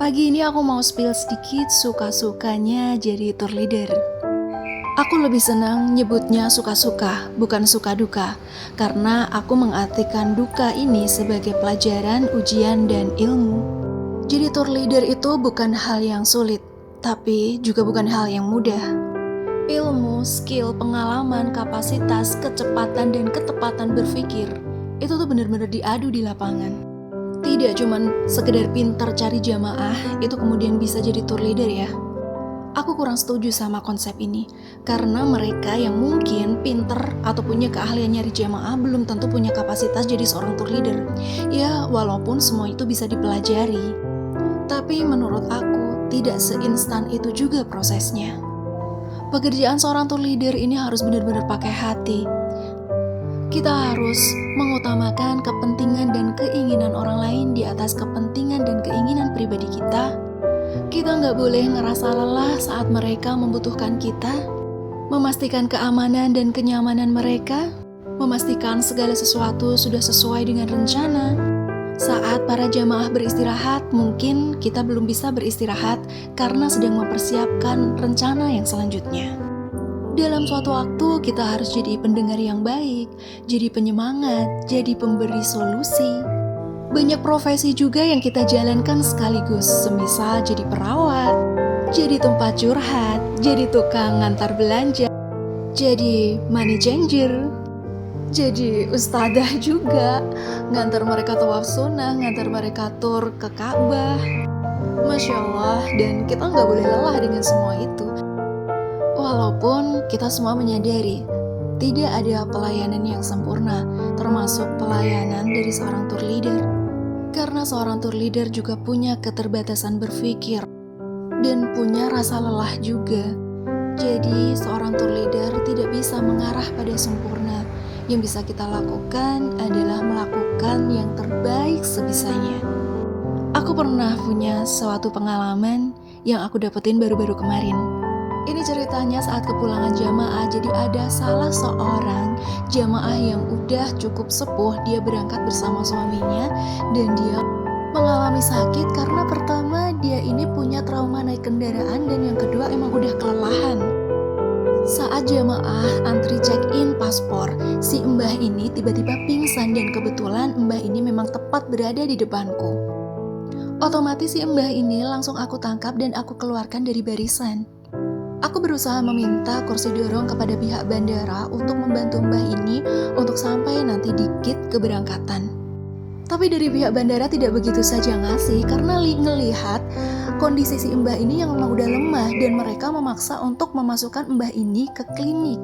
Pagi ini aku mau spill sedikit suka-sukanya jadi tour leader. Aku lebih senang nyebutnya suka-suka, bukan suka-duka, karena aku mengartikan duka ini sebagai pelajaran, ujian, dan ilmu. Jadi tour leader itu bukan hal yang sulit, tapi juga bukan hal yang mudah. Ilmu, skill, pengalaman, kapasitas, kecepatan, dan ketepatan berpikir, itu tuh benar-benar diadu di lapangan. Tidak cuman sekedar pintar cari jamaah, itu kemudian bisa jadi tour leader ya. Aku kurang setuju sama konsep ini, karena mereka yang mungkin pinter atau punya keahlian nyari jamaah belum tentu punya kapasitas jadi seorang tour leader. Ya, walaupun semua itu bisa dipelajari. Tapi menurut aku, tidak seinstan itu juga prosesnya. Pekerjaan seorang tour leader ini harus benar-benar pakai hati. Kita harus mengutamakan kepentingan dan keinginan orang lain di atas kepentingan dan keinginan pribadi kita. Kita nggak boleh ngerasa lelah saat mereka membutuhkan kita, memastikan keamanan dan kenyamanan mereka, memastikan segala sesuatu sudah sesuai dengan rencana. Saat para jamaah beristirahat, mungkin kita belum bisa beristirahat karena sedang mempersiapkan rencana yang selanjutnya. Dalam suatu waktu, kita harus jadi pendengar yang baik, jadi penyemangat, jadi pemberi solusi. Banyak profesi juga yang kita jalankan sekaligus, semisal jadi perawat, jadi tempat curhat, jadi tukang ngantar belanja, jadi money changer, jadi ustadzah juga, ngantar mereka tawaf sunnah, ngantar mereka tur ke Ka'bah. Masya Allah, dan kita nggak boleh lelah dengan semua itu. Walaupun kita semua menyadari tidak ada pelayanan yang sempurna, termasuk pelayanan dari seorang tour leader. Karena seorang tour leader juga punya keterbatasan berpikir dan punya rasa lelah juga. Jadi seorang tour leader tidak bisa mengarah pada sempurna. Yang bisa kita lakukan adalah melakukan yang terbaik sebisanya. Aku pernah punya suatu pengalaman yang aku dapetin baru-baru kemarin. Ini ceritanya saat kepulangan jamaah. Jadi ada salah seorang jamaah yang udah cukup sepuh. Dia berangkat bersama suaminya dan dia mengalami sakit karena pertama dia ini punya trauma naik kendaraan dan yang kedua emang udah kelelahan. Saat jamaah antri check-in paspor, si mbah ini tiba-tiba pingsan dan kebetulan mbah ini memang tepat berada di depanku. Otomatis si mbah ini langsung aku tangkap dan aku keluarkan dari barisan. Aku berusaha meminta kursi dorong kepada pihak bandara untuk membantu mbah ini untuk sampai nanti di gate keberangkatan. Tapi dari pihak bandara tidak begitu saja ngasih karena ngelihat kondisi si mbah ini yang memang udah lemah dan mereka memaksa untuk memasukkan mbah ini ke klinik.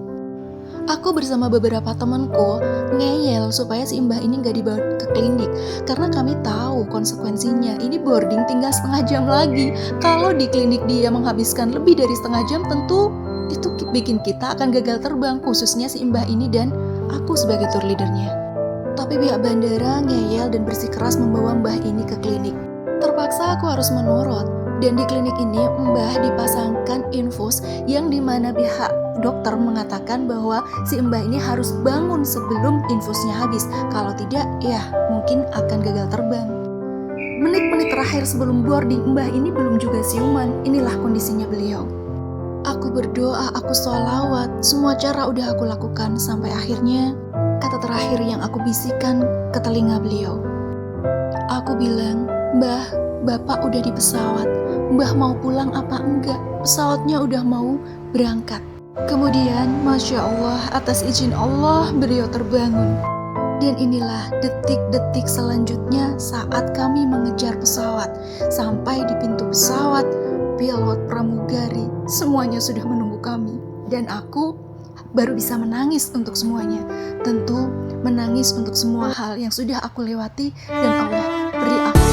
Aku bersama beberapa temanku ngeyel supaya si mbah ini gak dibawa ke klinik karena kami tahu konsekuensinya. Ini boarding tinggal setengah jam lagi. Kalau di klinik dia menghabiskan lebih dari setengah jam, tentu itu bikin kita akan gagal terbang, khususnya si mbah ini dan aku sebagai tour leadernya. Tapi pihak bandara ngeyel dan bersikeras membawa mbah ini ke klinik. Terpaksa aku harus menurut. Dan di klinik ini mbah dipasangkan infus yang dimana pihak dokter mengatakan bahwa si mbah ini harus bangun sebelum infusnya habis. Kalau tidak, ya mungkin akan gagal terbang. Menit-menit terakhir sebelum boarding, mbah ini belum juga siuman. Inilah kondisinya beliau. Aku berdoa, aku sholawat, semua cara udah aku lakukan sampai akhirnya kata terakhir yang aku bisikan ke telinga beliau. Aku bilang, "Mbah, Bapak udah di pesawat. Mbah mau pulang apa enggak? Pesawatnya udah mau berangkat." Kemudian, Masya Allah, atas izin Allah, beliau terbangun. Dan inilah detik-detik selanjutnya saat kami mengejar pesawat. Sampai di pintu pesawat, pilot, pramugari, semuanya sudah menunggu kami. Dan aku baru bisa menangis untuk semuanya. Tentu menangis untuk semua hal yang sudah aku lewati dan Allah beri aku